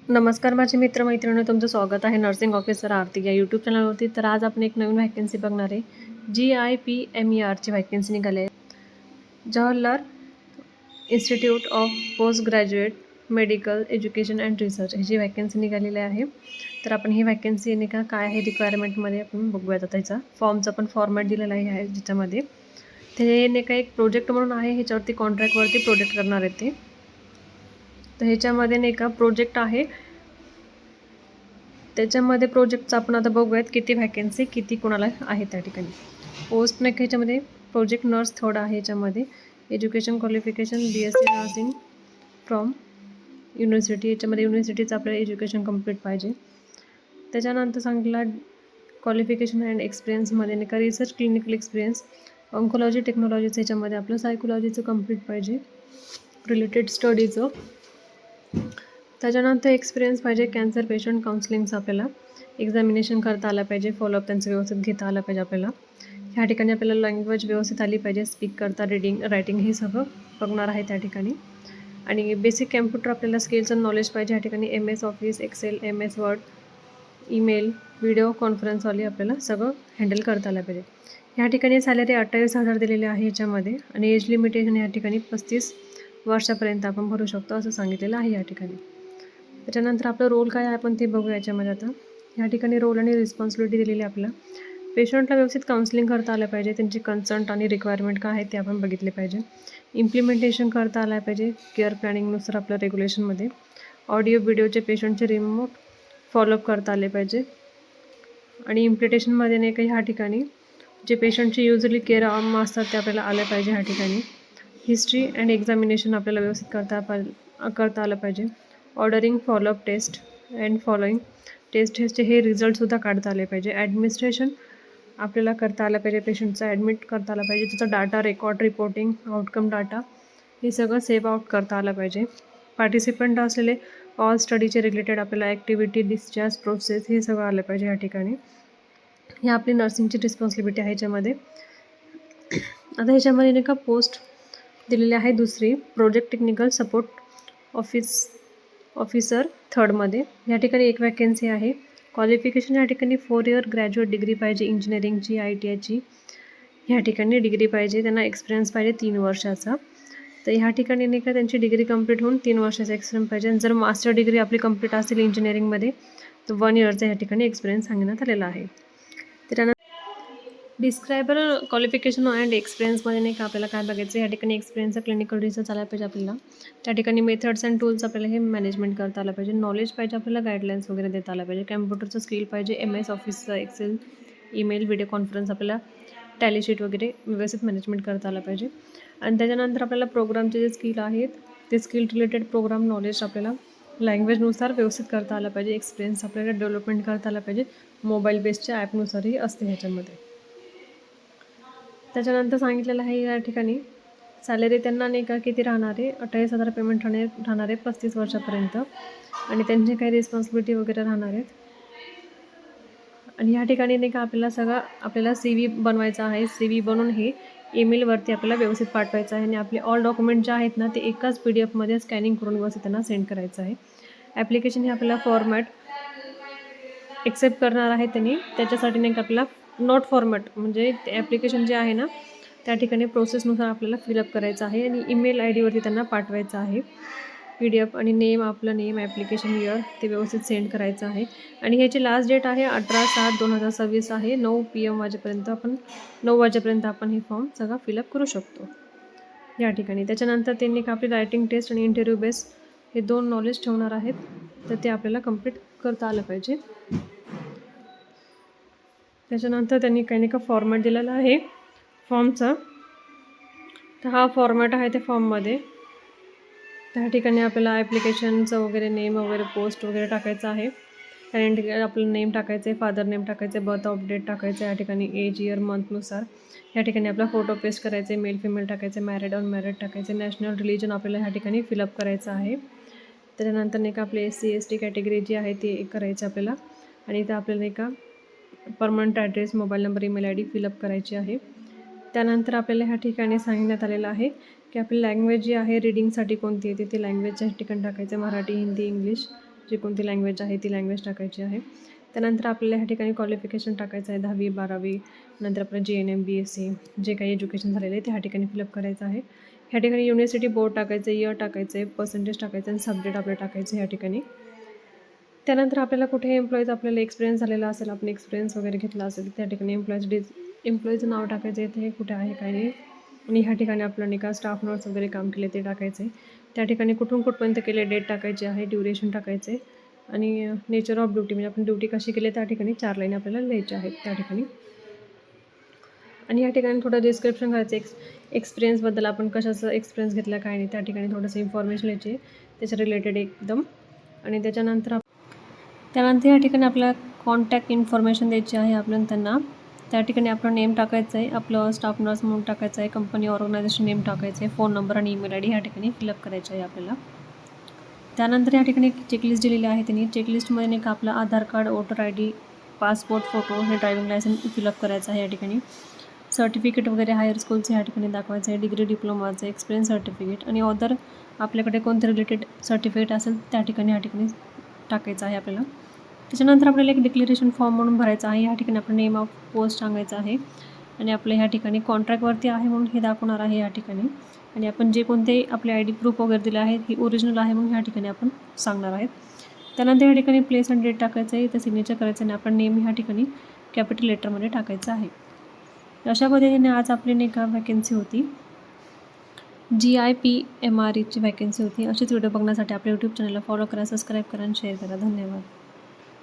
नमस्कार माझे मित्रमैत्रिणी, तुमचं स्वागत आहे नर्सिंग ऑफिसर आरती या यूट्यूब चॅनलवरती. तर आज आपण एक नवीन व्हॅकन्सी बघणार आहे. GIPMERची व्हॅकन्सी निघाली आहे. Jawaharlal institute of post graduate medical education and research ह्याची व्हॅकन्सी निघालेली आहे. तर आपण ही व्हॅकन्सी नाही का काय आहे रिक्वायरमेंटमध्ये आपण बघूयात. आता त्याचा फॉर्मचा पण फॉर्मॅट दिलेला आहे ज्याच्यामध्ये ते नाही का एक प्रोजेक्ट म्हणून आहे. ह्याच्यावरती कॉन्ट्रॅक्टवरती प्रोजेक्ट करणार आहेत ते. तर ह्याच्यामध्ये नाही का प्रोजेक्ट आहे. त्याच्यामध्ये प्रोजेक्टचं आपण आता बघूयात किती व्हॅकन्सी किती कोणाला आहे त्या ठिकाणी. पोस्ट नाही ह्याच्यामध्ये प्रोजेक्ट नर्स थर्ड आहे. ह्याच्यामध्ये education qualification BSc nursing from university. याच्यामध्ये युनिव्हर्सिटीचं आपल्याला एज्युकेशन कंप्लीट पाहिजे. त्याच्यानंतर सांगितलं क्वालिफिकेशन अँड एक्सपिरियन्समध्ये नाही का रिसर्च क्लिनिकल एक्सपिरियन्स ऑन्कोलॉजी टेक्नॉलॉजीचं ह्याच्यामध्ये आपलं सायकोलॉजीचं कंप्लीट पाहिजे रिलेटेड स्टडीचं. त्याच्यानंतर एक्सपिरियन्स पाहिजे कॅन्सर पेशंट काउन्सिलिंगचं आपल्याला एक्झामिनेशन करता आलं पाहिजे. फॉलोअप त्यांचं व्यवस्थित घेता आलं पाहिजे आपल्याला. ह्या ठिकाणी आपल्याला लँग्वेज व्यवस्थित आली पाहिजे. स्पीक करता रीडिंग रायटिंग हे सगळं बघणार आहे त्या ठिकाणी. आणि बेसिक कॅम्प्युटर आपल्याला स्किल्स अँड नॉलेज पाहिजे ह्या ठिकाणी. MS office excel MS word email video कॉन्फरन्सवाली आपल्याला सगळं हँडल करता आलं पाहिजे. ह्या ठिकाणी सॅलरी 28,000 दिलेले आहे ह्याच्यामध्ये. आणि एज लिमिटेशन ह्या ठिकाणी 35 वर्षापर्यंत आपण भरू शकतो असं सांगितलेलं आहे या ठिकाणी. त्याच्यानंतर आपलं रोल काय आहे आपण ते बघूया याच्यामध्ये. आता ह्या ठिकाणी रोल आणि रिस्पॉन्सिबिलिटी दिलेली आहे आपल्याला. पेशंटला व्यवस्थित काउन्सिलिंग करता आलं पाहिजे. त्यांची कन्सर्ट आणि रिक्वायरमेंट काय आहे ते आपण बघितले पाहिजे. इम्प्लिमेंटेशन करता आलं पाहिजे केअर प्लॅनिंगनुसार आपल्या रेग्युलेशनमध्ये. ऑडिओ व्हिडिओचे पेशंटचे रिमोट फॉलोअप करता आले पाहिजे. आणि इम्प्लिमेंटेशनमध्ये नाही का ह्या ठिकाणी जे पेशंटचे युजली केअर असतात ते आपल्याला आले पाहिजे ह्या ठिकाणी. हिस्ट्री अँड एक्झामिनेशन आपल्याला व्यवस्थित करता आलं पाहिजे. Ordering follow up test and following test टेस्टचे हे रिझल्टसुद्धा काढता आले पाहिजे. ॲडमिनिस्ट्रेशन आपल्याला करता आलं पाहिजे. पेशंटचा ॲडमिट करता आला पाहिजे. त्याचा data record reporting outcome data हे सगळं सेव्ह आउट करता आलं पाहिजे. पार्टिसिपंट असलेले ऑल स्टडीचे रिलेटेड आपल्याला ॲक्टिव्हिटी डिस्चार्ज प्रोसेस हे सगळं आलं पाहिजे ह्या ठिकाणी. ही आपली नर्सिंगची रिस्पॉन्सिबिलिटी आहे ह्याच्यामध्ये. आता ह्याच्यामध्ये नाही का पोस्ट दिलेली आहे दुसरी प्रोजेक्ट टेक्निकल सपोर्ट ऑफिसर थर्डमध्ये. या ठिकाणी एक वॅकन्सी आहे. क्वालिफिकेशन या ठिकाणी 4 इयर ग्रॅज्युएट डिग्री पाहिजे इंजिनिअरिंगची ITIची ह्या ठिकाणी डिग्री पाहिजे. त्यांना एक्सपिरियन्स पाहिजे 3 वर्षाचा. तर ह्या ठिकाणी नाही का त्यांची डिग्री कंप्लीट होऊन 3 वर्षाचा एक्सपिरियन्स पाहिजे. आणि जर मास्टर डिग्री आपली कंप्लीट असेल इंजिनिअरिंगमध्ये तर 1 इयरचा ह्या ठिकाणी एक्सपिरियन्स सांगण्यात आलेला आहे. त्यानंतर डिस्क्रायबर क्वालिफिकेशन अँड एक्सपिरियन्समध्ये नाही का आपल्याला काय बघायचं ह्या ठिकाणी एक्सपिरियन्सचा क्लिनिकल रिसर्च आला पाहिजे आपल्याला. त्या ठिकाणी मेथड्स अँड टूल्स आपल्याला हे मॅनेजमेंट करता आलं पाहिजे. नॉलेज पाहिजे आपल्याला गाईडलाईन्स वगैरे देता आलं पाहिजे. कॅम्प्युटरचं स्किल पाहिजे. MS ऑफिसचं एक्सेल ईमेल व्हिडिओ कॉन्फरन्स आपल्याला टॅली शीट वगैरे व्यवस्थित मॅनेजमेंट करता आलं पाहिजे. आणि त्याच्यानंतर आपल्याला प्रोग्रामचे जे स्किल आहेत ते स्किल रिलेटेड प्रोग्राम नॉलेज आपल्याला लँग्वेजनुसार व्यवस्थित करता आलं पाहिजे. एक्सपिरियन्स आपल्याला डेव्हलपमेंट करता आलं पाहिजे. मोबाईल बेस्डच्या ॲपनुसारही असते ह्याच्यामध्ये. त्याच्यानंतर सांगितलेलं आहे या ठिकाणी सॅलरी त्यांना नाही का किती राहणार आहे 28,000 पेमेंट राहणार आहे 35 वर्षापर्यंत. आणि त्यांचे काही रिस्पॉन्सिबिलिटी वगैरे राहणार आहेत. आणि ह्या ठिकाणी नाही का आपल्याला CV बनवायचा आहे. CV बनवून हे ईमेलवरती आपल्याला व्यवस्थित पाठवायचं आहे. आणि आपले ऑल डॉक्युमेंट जे आहेत ना ते एकाच PDF स्कॅनिंग करून व्यवस्थित त्यांना सेंड करायचं आहे. ॲप्लिकेशन हे आपल्याला फॉर्मॅट एक्सेप्ट करणार आहे त्यांनी. त्याच्यासाठी नाही का आपल्याला नॉट फॉर्मॅट म्हणजे ॲप्लिकेशन जे आहे ना त्या ठिकाणी प्रोसेसनुसार आपल्याला फिलअप करायचं आहे. आणि ईमेल IDवरती त्यांना पाठवायचं आहे PDF. आणि नेम आपलं नेम ॲप्लिकेशन इयर ते व्यवस्थित सेंड करायचं आहे. आणि ह्याची लास्ट डेट आहे 18/7/2026 आहे. 9 PM वाजेपर्यंत 9 वाजेपर्यंत आपण हे फॉर्म सगळा फिलअप करू शकतो या ठिकाणी. त्याच्यानंतर त्यांनी का आपली रायटिंग टेस्ट आणि इंटरव्ह्यू बेस हे 2 नॉलेज ठेवणार आहेत. तर ते आपल्याला कंप्लीट करता आलं पाहिजे. त्याच्यानंतर त्यांनी काही नाही का फॉर्मॅट दिलेला आहे फॉर्मचा. तर हा फॉर्मॅट आहे त्या फॉर्ममध्ये. त्या ठिकाणी आपल्याला ॲप्लिकेशनचं वगैरे नेम वगैरे पोस्ट वगैरे टाकायचं आहे. त्या आपलं नेम टाकायचं आहे. फादर नेम टाकायचं आहे. बर्थ अपडेट टाकायचं आहे. या ठिकाणी एज इयर मंथनुसार या ठिकाणी आपला फोटो पेस्ट करायचे आहे. मेल फिमेल टाकायचे. मॅरिड अनमॅरिड टाकायचे. नॅशनल रिलिजन आपल्याला ह्या ठिकाणी फिलअप करायचं आहे. त्याच्यानंतर नाही का आपले SC ST कॅटेगरी जी आहे ती करायची आपल्याला. आणि इथं आपल्याला नाही का permanent address mobile number email ID fill up करायची आहे. त्यानंतर आपल्याला ह्या ठिकाणी सांगण्यात आलेलं आहे की आपली लँग्वेज जी आहे रीडिंगसाठी कोणती येते ते लँग्वेजच्या ठिकाणी टाकायचं. मराठी हिंदी इंग्लिश जी कोणती लँग्वेज आहे ती लँग्वेज टाकायची आहे. त्यानंतर आपल्याला ह्या ठिकाणी क्वालिफिकेशन टाकायचं आहे 10वी 12वी, नंतर आपलं JNM BSc जे काही एज्युकेशन झालेलं आहे ते ह्या ठिकाणी फिलअप करायचं आहे. ह्या ठिकाणी युनिव्हर्सिटी बोर्ड टाकायचं आहे, इयर टाकायचं आहे, पर्सेंटेज टाकायचं आणि सब्जेक्ट आपलं टाकायचं ह्या ठिकाणी. त्यानंतर आपल्याला कुठे एम्प्लॉईज आपल्याला एक्सपिरियन्स झालेला असेल, आपण एक्सपिरियन्स वगैरे घेतला असेल त्या ठिकाणी एम्प्लॉईचं नाव टाकायचं आहे, ते कुठे आहे काय नाही. आणि ह्या ठिकाणी आपलं नाही का स्टाफ नर्स वगैरे काम केले ते टाकायचं आहे. त्या ठिकाणी कुठून कुठपर्यंत केले डेट टाकायची आहे, ड्युरेशन टाकायचं आहे आणि नेचर ऑफ ड्युटी म्हणजे आपण ड्युटी कशी केली त्या ठिकाणी 4 लाईन आपल्याला लिहायच्या आहेत त्या ठिकाणी. आणि या ठिकाणी थोडं डिस्क्रिप्शन करायचं एक्सपिरियन्सबद्दल, आपण कशाचं एक्सपिरियन्स घेतला काय नाही त्या ठिकाणी थोडंसं इन्फॉर्मेशन लिहायची आहे त्याच्या रिलेटेड एकदम. आणि त्यानंतर या ठिकाणी आपल्याला कॉन्टॅक्ट इन्फॉर्मेशन द्यायची आहे आपल्याला त्यांना. त्या ठिकाणी आपलं नेम टाकायचं आहे, आपलं स्टाफ नर्स म्हणून टाकायचं आहे, कंपनी ऑर्गनायझेशन नेम टाकायचं आहे, फोन नंबर आणि ईमेल ID ह्या ठिकाणी फिलअप करायचं आहे आपल्याला. त्यानंतर या ठिकाणी चेकलिस्ट दिलेली आहे त्यांनी. चेकलिस्टमध्ये नाही का आपलं Aadhaar card, voter ID, passport photo, हे ड्रायव्हिंग लायसन्स फिलअप करायचं आहे या ठिकाणी. सर्टिफिकेट वगैरे हायर स्कूलचं ह्या ठिकाणी दाखवायचं आहे, डिग्री डिप्लोमाचं, एक्सपिरियन्स सर्टिफिकेट आणि अदर आपल्याकडे कोणते रिलेटेड सर्टिफिकेट असेल त्या ठिकाणी ह्या ठिकाणी टाकायचं आहे आपल्याला. त्याच्यानंतर आपल्याला एक डिक्लेरेशन फॉर्म म्हणून भरायचा आहे. ह्या ठिकाणी आपण नेम ऑफ पोस्ट सांगायचं आहे आणि आपल्या ह्या ठिकाणी कॉन्ट्रॅक्टवरती आहे म्हणून हे दाखवणार आहे या ठिकाणी. आणि आपण जे कोणते आपले ID प्रूफ वगैरे दिले आहेत ही ओरिजिनल आहे म्हणून ह्या ठिकाणी आपण सांगणार आहेत. त्यानंतर या ठिकाणी प्लेस आणि डेट टाकायचं आहे, इथं सिग्नेचर करायचं आणि आपण नेम ह्या ठिकाणी कॅपिटल लेटरमध्ये टाकायचं आहे. अशा पद्धतीने आज आपली नाही का वॅकन्सी होती, GIPMRE ची वॅकन्सी होती. अशीच व्हिडिओ बघण्यासाठी आपल्या यूट्यूब चॅनलला फॉलो करा, सबस्क्राईब करा आणि शेअर करा. धन्यवाद.